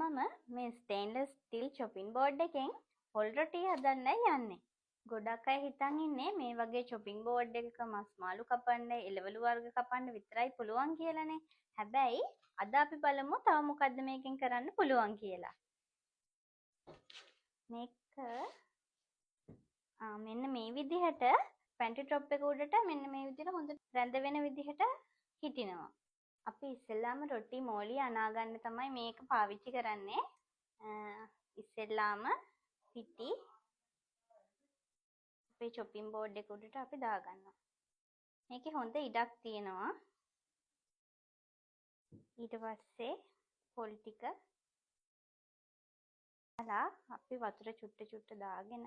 මම මේ stainless steel චොපින් board එකෙන් පොල් රොටි හදන්නයි යන්නේ. ගොඩක් අය හිතන් ඉන්නේ මේ වගේ චොපින් බෝඩ් එකක මස් මාළු කපන්න, එළවලු වර්ග කපන්න විතරයි පුළුවන් කියලානේ. හැබැයි අද අපි බලමු තව මොකද්ද මේකෙන් කරන්න පුළුවන් කියලා. මේක මෙන්න මේ විදිහට පැන්ටි টොප් එක උඩට මෙන්න මේ විදිහට හොඳට රැඳ වෙන විදිහට හිටිනවා. අපි ඉස්සෙල්ලාම රොටි මෝලි අනාගන්න තමයි මේක පාවිච්චි කරන්නේ. ඉස්සෙල්ලාම පිටි අපේ චොපින් බෝඩ් එක උඩට අපි දාගන්නවා. මේකේ හොඳ ඉඩක් තියෙනවා. ඊට පස්සේ පොල් ටික දාලා අපි වතුර චුට්ට දාගෙන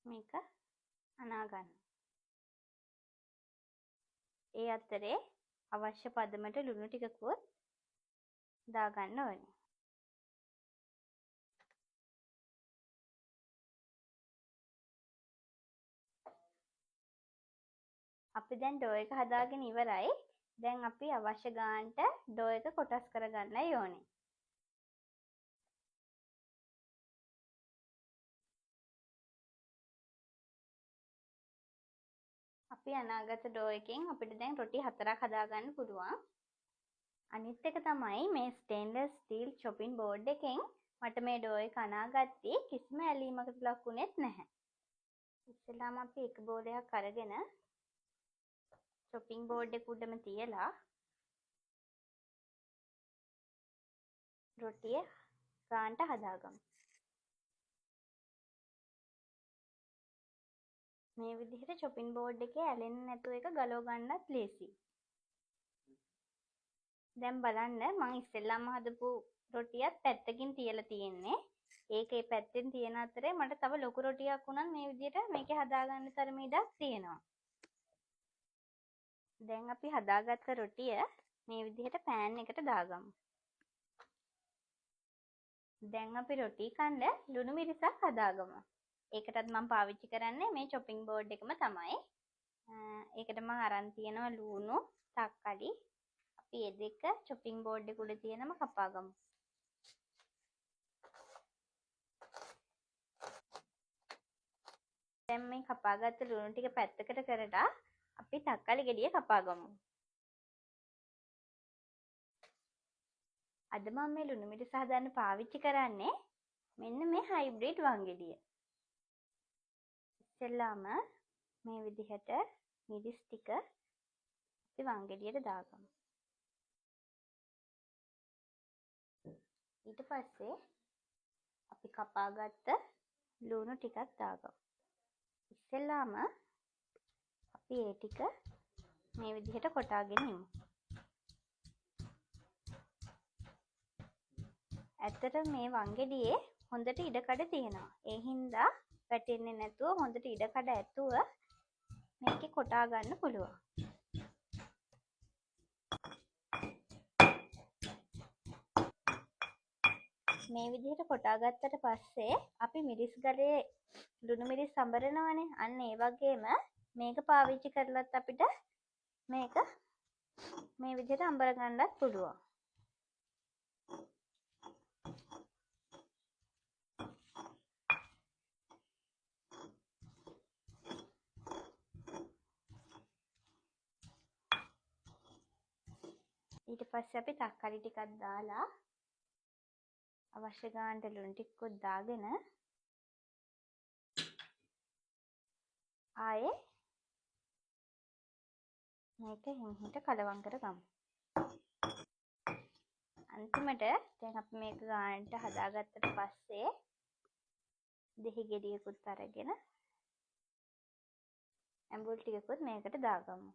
මේක අනා ගන්නවා. ඒ අතරේ අවශ්‍ය පදමට ලුණු ටිකකුත් දාගන්න ඕනේ. අපි දැන් ඩෝ එක හදාගෙන ඉවරයි. දැන් අපි අවශ්‍ය ගානට ඩෝ එක කොටස් කරගන්නයි ඕනේ. අපි අනාගත ඩෝ එකෙන් අපිට දැන් රොටි 4ක් හදාගන්න පුළුවන්. අනිත් එක තමයි මේ ස්ටේන්ලස් ස්ටිල් චොපින් බෝඩ් එකෙන් මට මේ ඩෝ එක අනාගත්තේ කිසිම ඇලීමකට ලක් වුණෙත් නැහැ. ඉස්සෙල්ලාම අපි එක බෝලයක් අරගෙන චොපින් බෝඩ් එක උඩම තියලා රොටිය ගානට හදාගමු. මේ විදිහට චොපින් බෝඩ් එකේ ඇලෙන්නේ නැතුව එක ගලව ගන්නත් ලේසියි. දැන් බලන්න මම ඉස්සෙල්ලාම හදපු රොටියත් පැත්තකින් තියලා තියෙන්නේ. ඒකේ පැත්තෙන් තියෙන අතරේ මට තව ලොකු රොටියක් උනන් මේ විදිහට මේකේ හදාගන්න තරම ඉඩක් තියෙනවා. දැන් අපි හදාගත්ත රොටිය මේ විදිහට පෑන් එකට දාගමු. දැන් අපි රොටි කන්න ලුණු මිරිසක් හදාගමු. ඒකටත් මම පාවිච්චි කරන්නේ මේ චොපින් බෝඩ් එකම තමයි. ඒකට මම අරන් තියෙනවා ලුණු, තක්කලි. අපි ඒ දෙක චොපින් බෝඩ් එක උඩ තියෙනම කපාගමු. දැන් මේ කපාගත්ත ලුණු ටික පැත්තකට කරලා අපි තක්කලි ගෙඩිය කපාගමු. අද මම මේ ලුණු මිරිස හදන්න පාවිච්චි කරන්නේ මෙන්න මේ හයිබ්‍රිඩ් වංගෙඩිය. ඉස්සෙල්ලාම මේ විදිහට මිරිස් ටික අපි වංගෙඩියට දාගමු. ඊට පස්සේ අපි කපාගත්ත ලුණු ටිකක් දාගමු. ඉස්සෙල්ලාම අපි ඒ ටික මේ විදිහට කොටාගෙන ඉමු. ඇත්තට මේ වංගෙඩියේ හොඳට ඉඩකඩ තියෙනවා. ඒ හින්දා වැටෙන්නේ නැතුව හොඳට ඉඩකඩ ඇතුව මේකේ කොටා ගන්න පුළුවන්. මේ විදිහට කොටා ගත්තට පස්සේ අපි මිරිස් ගලේ ලුණු මිරිස් සම්බරනවනේ. අන්න ඒ වගේම මේක පාවිච්චි කරලත් අපිට මේක මේ විදිහට අඹර ගන්නත් පුළුවන්. ඊට පස්සේ අපි තක්කාලි ටිකක් දාලා අවශ්‍ය ගානට ලුණු ටිකකුත් දාගෙන ආයේ මේක හිමිහිට කලවම් කරගමු. අන්තිමට දැන් අපි මේක ගානට හදාගත්තට පස්සේ දෙහි ගෙඩියකුත් අරගෙන ඇඹුල් ටිකකුත් මේකට දාගමු.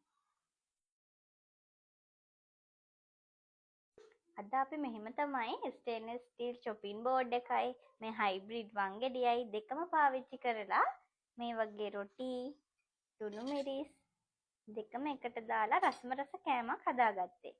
අද අපි මෙහෙම තමයි ස්ටේන්ලස් ස්ටිල් චොපින් බෝඩ් එකයි මේ හයිබ්‍රිඩ් වංගෙඩියයි දෙකම පාවිච්චි කරලා මේ වගේ රොටි, ලුණු මිරිස් දෙකම එකට දාලා රසම රස කෑමක් හදාගත්තේ.